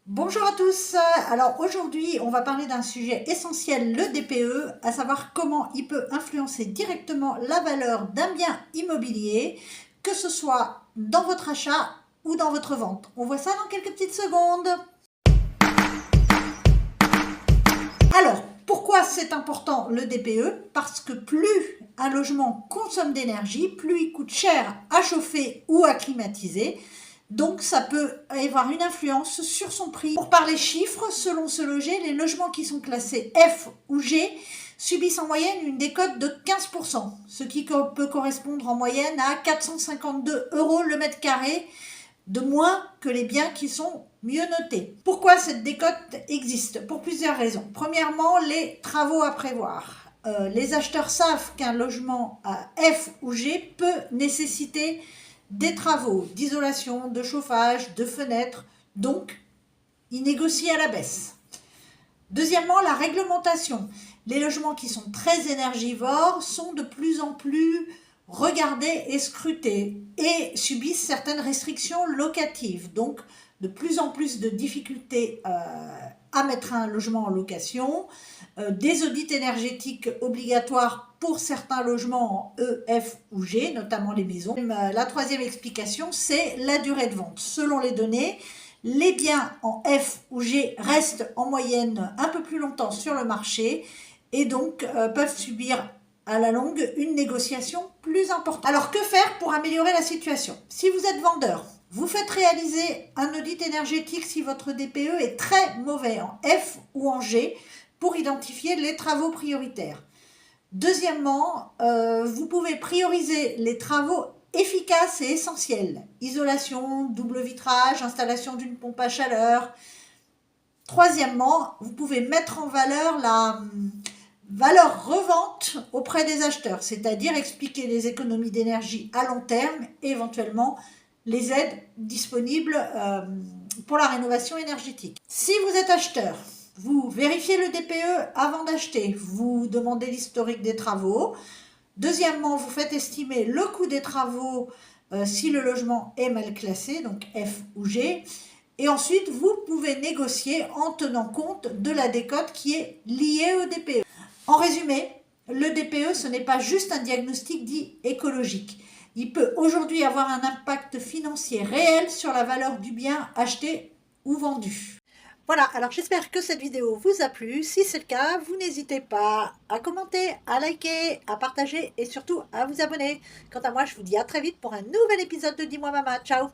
Bonjour à tous, alors aujourd'hui on va parler d'un sujet essentiel, le DPE, à savoir comment il peut influencer directement la valeur d'un bien immobilier, que ce soit dans votre achat ou dans votre vente. On voit ça dans quelques petites secondes. Alors, pourquoi c'est important le DPE? Parce que plus un logement consomme d'énergie, plus il coûte cher à chauffer ou à climatiser. Donc, ça peut avoir une influence sur son prix. Pour parler chiffres, selon Ce Loger, les logements qui sont classés F ou G subissent en moyenne une décote de 15%, ce qui peut correspondre en moyenne à 452 € le mètre carré de moins que les biens qui sont mieux notés. Pourquoi cette décote existe? Pour plusieurs raisons. Premièrement, les travaux à prévoir. Les acheteurs savent qu'un logement à F ou G peut nécessiter des travaux d'isolation, de chauffage, de fenêtres, donc ils négocient à la baisse. Deuxièmement, la réglementation. Les logements qui sont très énergivores sont de plus en plus regardés et scrutés et subissent certaines restrictions locatives, donc de plus en plus de difficultés à mettre un logement en location, des audits énergétiques obligatoires pour certains logements en E, F ou G, notamment les maisons. La troisième explication, c'est la durée de vente. Selon les données, les biens en F ou G restent en moyenne un peu plus longtemps sur le marché et donc peuvent subir à la longue une négociation plus importante. Alors que faire pour améliorer la situation? Si vous êtes vendeur, vous faites réaliser un audit énergétique si votre DPE est très mauvais en F ou en G pour identifier les travaux prioritaires. Deuxièmement, vous pouvez prioriser les travaux efficaces et essentiels. Isolation, double vitrage, installation d'une pompe à chaleur. Troisièmement, vous pouvez mettre en valeur la valeur revente auprès des acheteurs, c'est-à-dire expliquer les économies d'énergie à long terme et éventuellement les aides disponibles pour la rénovation énergétique. Si vous êtes acheteur, vous vérifiez le DPE avant d'acheter, vous demandez l'historique des travaux. Deuxièmement, vous faites estimer le coût des travaux si le logement est mal classé, donc F ou G. Et ensuite, vous pouvez négocier en tenant compte de la décote qui est liée au DPE. En résumé, le DPE, ce n'est pas juste un diagnostic dit écologique. Il peut aujourd'hui avoir un impact financier réel sur la valeur du bien acheté ou vendu. Voilà, alors j'espère que cette vidéo vous a plu. Si c'est le cas, vous n'hésitez pas à commenter, à liker, à partager et surtout à vous abonner. Quant à moi, je vous dis à très vite pour un nouvel épisode de Dis-moi Mama. Ciao!